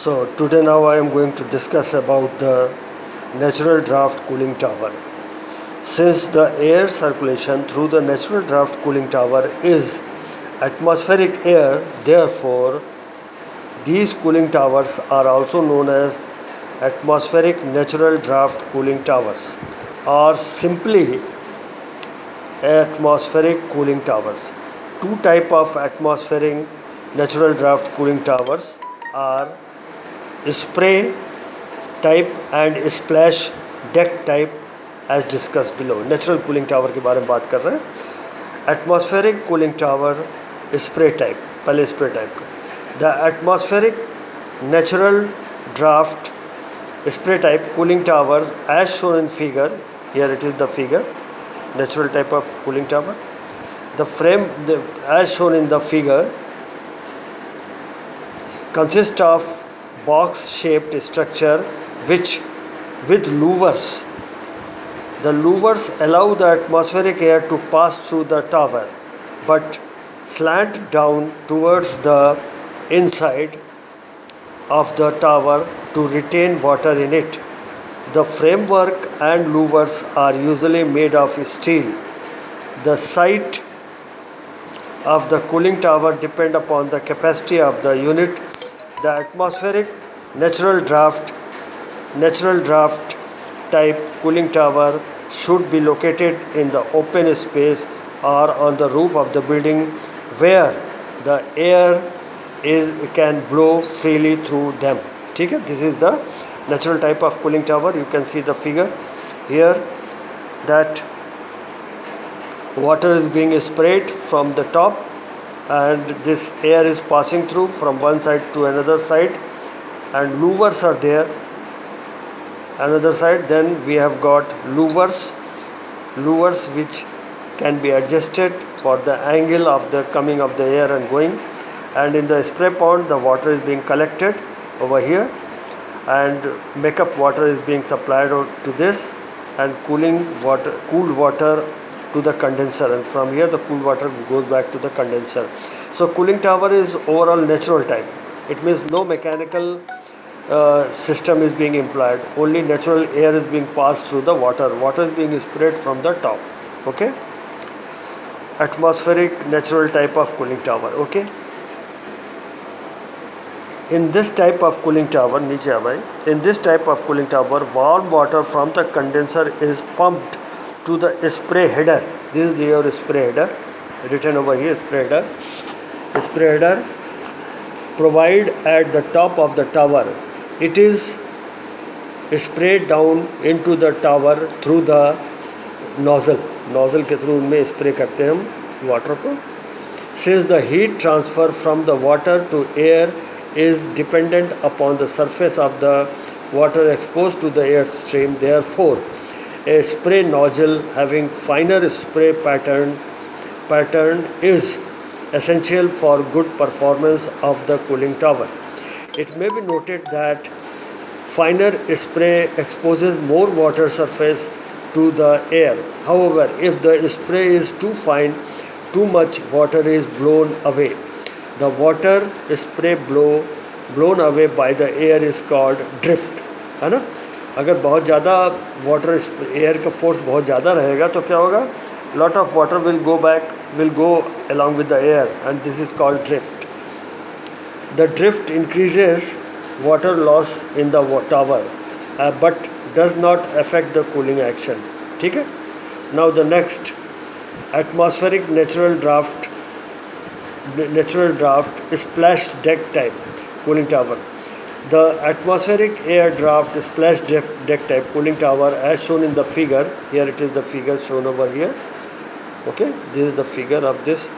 So today now I am going to discuss about the natural draft cooling tower. Since the air circulation through the natural draft cooling tower is atmospheric air, therefore these cooling towers are also known as atmospheric natural draft cooling towers or simply atmospheric cooling towers. Two type of atmospheric natural draft cooling towers are spray type and splash deck type as discussed below. Natural cooling tower के बारे में बात कर रहे हैं. Atmospheric cooling tower spray type, पहले spray type का. The atmospheric natural draft spray type cooling tower as shown in figure, here it is the figure, natural type of cooling tower. The frame as shown in the figure consists of box shaped structure which with louvers. The louvers allow the atmospheric air to pass through the tower but slant down towards the inside of the tower to retain water in it. The framework and louvers are usually made of steel. The site of the cooling tower depend upon the capacity of the unit. The atmospheric natural draft type cooling tower should be located in the open space or on the roof of the building where the air can blow freely through them. ठीक है, this is the natural type of cooling tower. You can see the figure here that water is being sprayed from the top and this air is passing through from one side to another side and louvers are there. Another side, then we have got louvers which can be adjusted for the angle of the coming of the air and going. And in the spray pond the water is being collected over here and makeup water is being supplied to this and cooled water to the condenser, and from here the cool water goes back to the condenser. So cooling tower is overall natural type. It means no mechanical system is being employed, only natural air is being passed through the water is being sprayed from the top. Okay, atmospheric natural type of cooling tower. Okay, in this type of cooling tower, in this type of cooling tower, warm water from the condenser is pumped to the spray header. This is your spray header, written over here, spray header. Spray header provide at the top of the tower. It is sprayed down into the tower through the nozzle के through में spray करते हैं हम water को. Since the heat transfer from the water to air is dependent upon the surface of the water exposed to the air stream, therefore a spray nozzle having finer spray pattern is essential for good performance of the cooling tower. It may be noted that finer spray exposes more water surface to the air. However, if the spray is too fine, too much water is blown away. The water spray blown away by the air is called drift, है ना. अगर बहुत ज़्यादा water air का force बहुत ज़्यादा रहेगा तो क्या होगा, lot of water will go along with the air and this is called drift. The drift increases water loss in the tower but does not affect the cooling action. ठीक है. Now the next atmospheric natural draft splash deck type cooling tower. The atmospheric air draft splash deck type cooling tower as shown in the figure, here it is the figure shown over here. Okay, this is the figure of this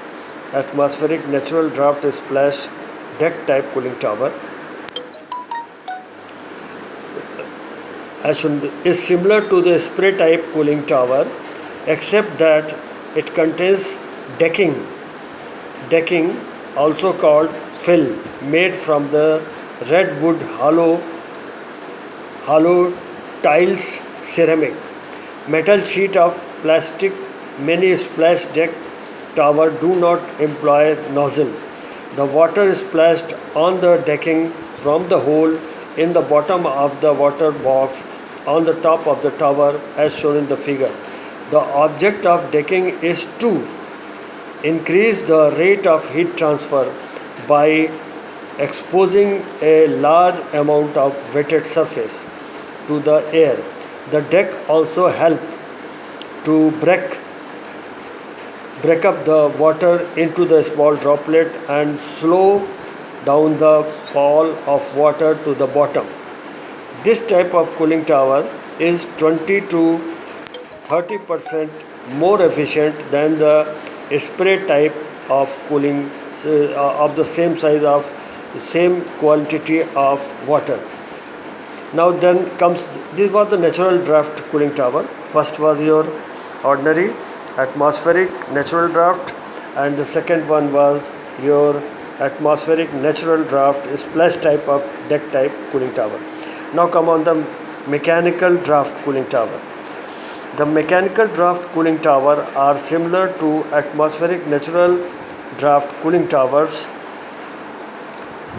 atmospheric natural draft splash deck type cooling tower. As shown, is similar to the spray type cooling tower except that it contains decking also called fill, made from the redwood hollow tiles ceramic metal sheet of plastic. Many splash deck tower do not employ nozzle. The water splashed on the decking from the hole in the bottom of the water box on the top of the tower as shown in the figure. The object of decking is to increase the rate of heat transfer by exposing a large amount of wetted surface to the air. The deck also help to break up the water into the small droplet and slow down the fall of water to the bottom. This type of cooling tower is 20 to 30% more efficient than the spray type of cooling of the same size of same quantity of water. Now then comes, this was the natural draft cooling tower. First was your ordinary atmospheric natural draft, and the second one was your atmospheric natural draft splash type of deck type cooling tower. Now come on the mechanical draft cooling tower. The mechanical draft cooling tower are similar to atmospheric natural draft cooling towers,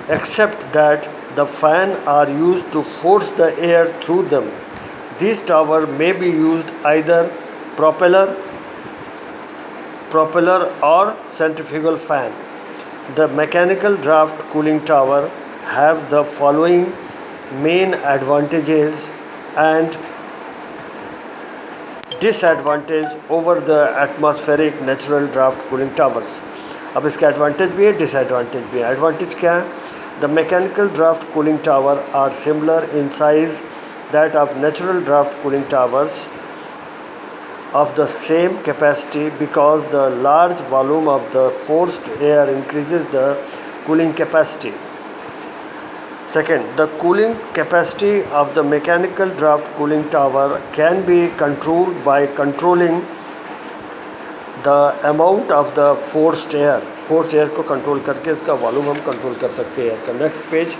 except that the fan are used to force the air through them. These towers may be used either propeller or centrifugal fan. The mechanical draft cooling tower have the following main advantages and disadvantage over the atmospheric natural draft cooling towers. अब इसके advantage भी है, disadvantage भी है. Advantage क्या है? The mechanical draft cooling tower are similar in size that of natural draft cooling towers of the same capacity because the large volume of the forced air increases the cooling capacity. Second, the cooling capacity of the mechanical draft cooling tower can be controlled by controlling the amount of the forced air. Forced air को control करके इसका volume हम control कर सकते हैं. का next page.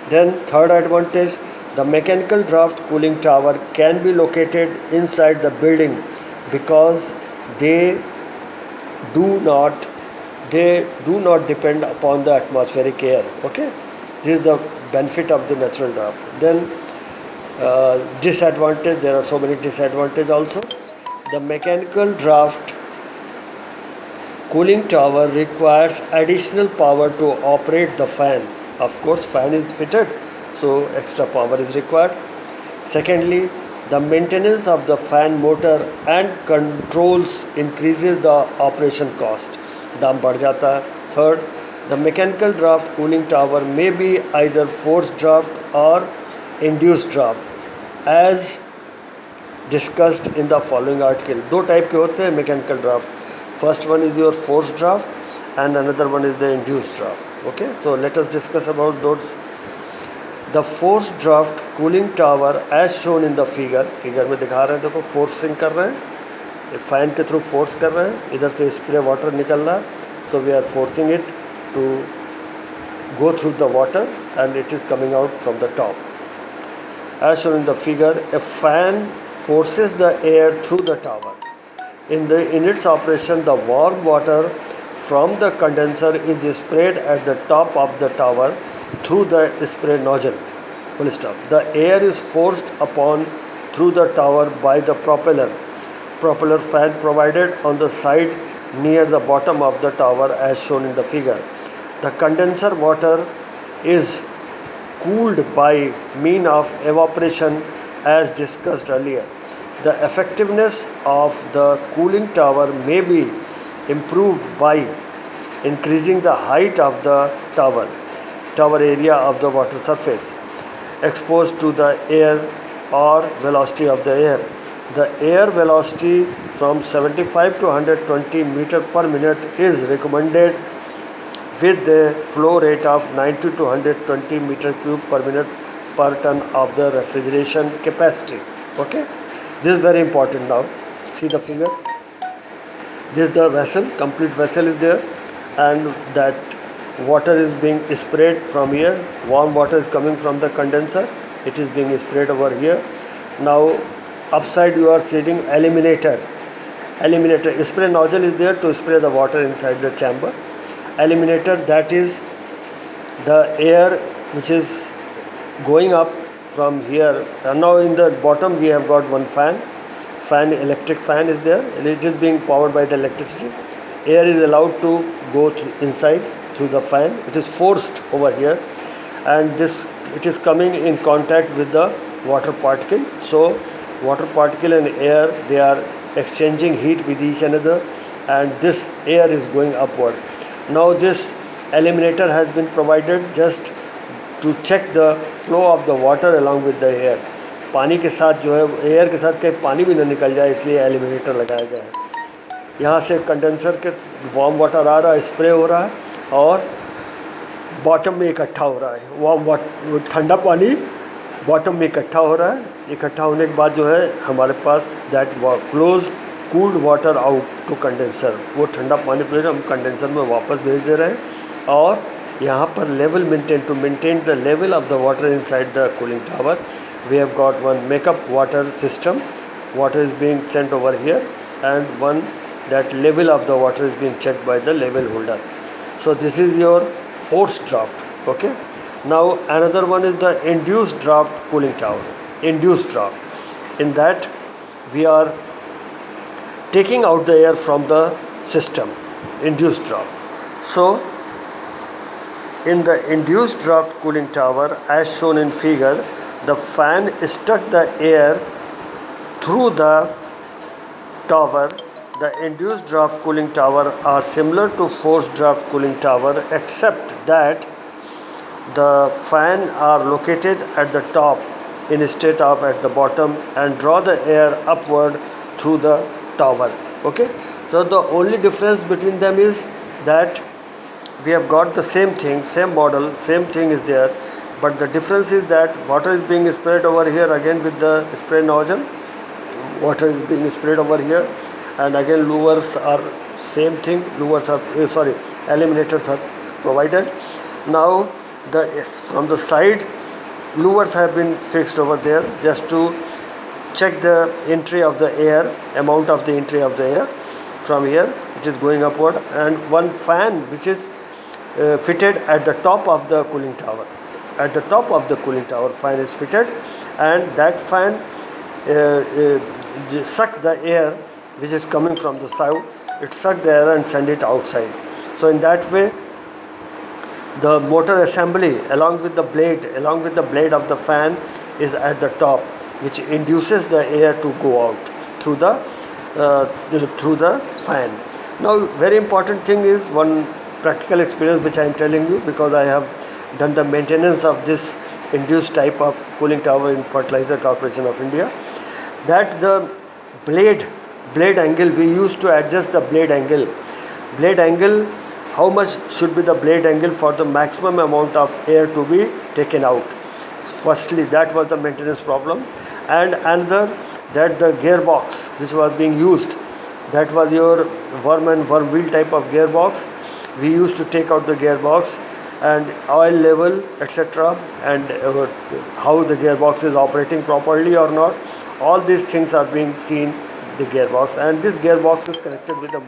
Then third advantage, the mechanical draft cooling tower can be located inside the building because they do not depend upon the atmospheric air. Okay, this is the benefit of the natural draft. Then disadvantage, there are so many disadvantages also. The mechanical draft cooling tower requires additional power to operate the fan. Of course, fan is fitted, so extra power is required. Secondly, the maintenance of the fan motor and controls increases the operation cost. दाम बढ़ जाता है. Third, the mechanical draft cooling tower may be either forced draft or induced draft, as discussed in the following article. दो type के होते हैं mechanical draft. First one is your forced draft and another one is the induced draft. Okay, so let us discuss about those. The forced draft cooling tower as shown in the figure में दिखा रहे हैं. देखो forcing कर रहे हैं, fan के through force कर रहे हैं, इधर से स्प्रे वाटर निकल रहा है, so we are forcing it to go through the water and it is coming out from the top. As shown in the figure, a fan forces the air through the tower. In its operation, the warm water from the condenser is sprayed at the top of the tower through the spray nozzle. Full stop. The air is forced upon through the tower by the propeller fan provided on the side near the bottom of the tower as shown in the figure. The condenser water is cooled by mean of evaporation as discussed earlier. The effectiveness of the cooling tower may be improved by increasing the height of the tower area of the water surface exposed to the air or velocity of the air. The air velocity from 75 to 120 meter per minute is recommended with the flow rate of 90 to 120 meter cube per minute per ton of the refrigeration capacity. Okay, this is very important. Now see the figure. This is the vessel, complete vessel is there, and that water is being sprayed from here. Warm water is coming from the condenser, it is being sprayed over here. Now upside you are seeing eliminator. Spray nozzle is there to spray the water inside the chamber. Eliminator, that is the air which is going up from here, and now in the bottom we have got one electric fan is there, and it is being powered by the electricity. Air is allowed to go inside through the fan. It is forced over here, and this it is coming in contact with the water particle. So water particle and air, they are exchanging heat with each another, and this air is going upward. Now this eliminator has been provided just to check the flow of the water along with the air. पानी के साथ जो है, air के साथ कहीं पानी भी ना निकल जाए, इसलिए एलिमिनेटर लगाया गया है. यहाँ से कंडेंसर के वार्म वाटर आ रहा है, स्प्रे हो रहा है, और बॉटम में इकट्ठा हो रहा है. वार्म वाटर, ठंडा पानी बॉटम में इकट्ठा हो रहा है. इकट्ठा होने के बाद जो है हमारे पास that close cooled water out to condenser, वो ठंडा पानी प्लेट हम कंडेंसर में वापस भेज दे रहे हैं. और यहाँ पर level maintain the level of the water inside the cooling tower, we have got one makeup water system. Water is being sent over here, and one that level of the water is being checked by the level holder. So this is your forced draft. Okay, now another one is the induced draft cooling tower. Induced draft, in that we are taking out the air from the system. Induced draft. So in the induced draft cooling tower, as shown in figure, the fan struck the air through the tower. The induced draft cooling tower are similar to forced draft cooling tower, except that the fan are located at the top instead of at the bottom, and draw the air upward through the tower. Okay, so the only difference between them is that we have got the same thing, same model, same thing is there, but the difference is that water is being sprayed over here again with the spray nozzle. Water is being sprayed over here, and again louvers are same thing. Louvers are eliminators are provided. Now from the side, louvers have been fixed over there just to check the entry of the air, amount of the entry of the air. From here it is going upward, and one fan which is fitted at the top of the cooling tower. At the top of the cooling tower, fan is fitted, and that fan suck the air which is coming from the side. It suck the air and send it outside. So in that way, the motor assembly along with the blade of the fan is at the top, which induces the air to go out through the fan. Now very important thing is one practical experience which I am telling you, because I have done the maintenance of this induced type of cooling tower in Fertilizer Corporation of India, that the blade angle, we used to adjust the blade angle, how much should be the blade angle for the maximum amount of air to be taken out. Firstly, that was the maintenance problem. And another, that the gearbox which was being used, that was your worm and worm wheel type of gearbox. We used to take out the gearbox and oil level, etc., and how the gearbox is operating properly or not. All these things are being seen the gearbox, and this gearbox is connected with the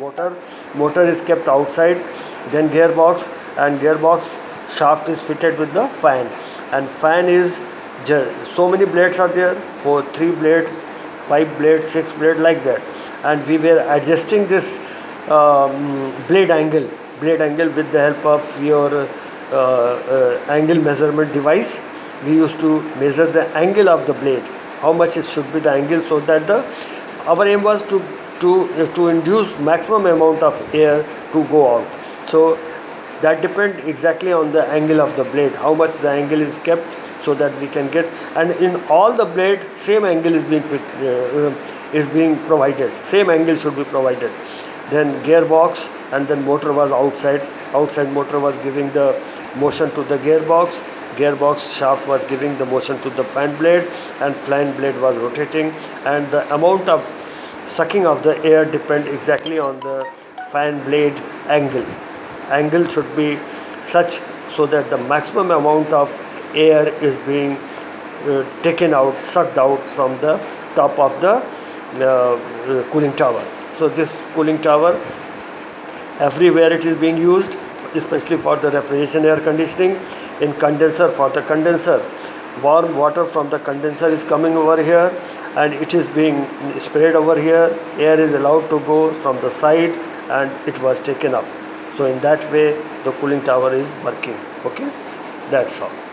motor is kept outside, then gearbox shaft is fitted with the fan, and fan is so many blades are there, 3 blades, 5 blades, 6 blades, like that, and we were adjusting this blade angle with the help of your angle measurement device. We used to measure the angle of the blade, how much it should be the angle, so that our aim was to induce maximum amount of air to go out. So that depends exactly on the angle of the blade, how much the angle is kept, so that we can get, and in all the blade same angle is being provided, same angle should be provided. Then gearbox, and then motor was outside motor was giving the motion to the gearbox shaft was giving the motion to the fan blade, and fan blade was rotating, and the amount of sucking of the air depend exactly on the fan blade angle should be such so that the maximum amount of air is being sucked out from the top of the cooling tower. So this cooling tower, everywhere it is being used, especially for the refrigeration air conditioning. In condenser, for the condenser, warm water from the condenser is coming over here and it is being sprayed over here. Air is allowed to go from the side and it was taken up. So in that way the cooling tower is working. Okay, that's all.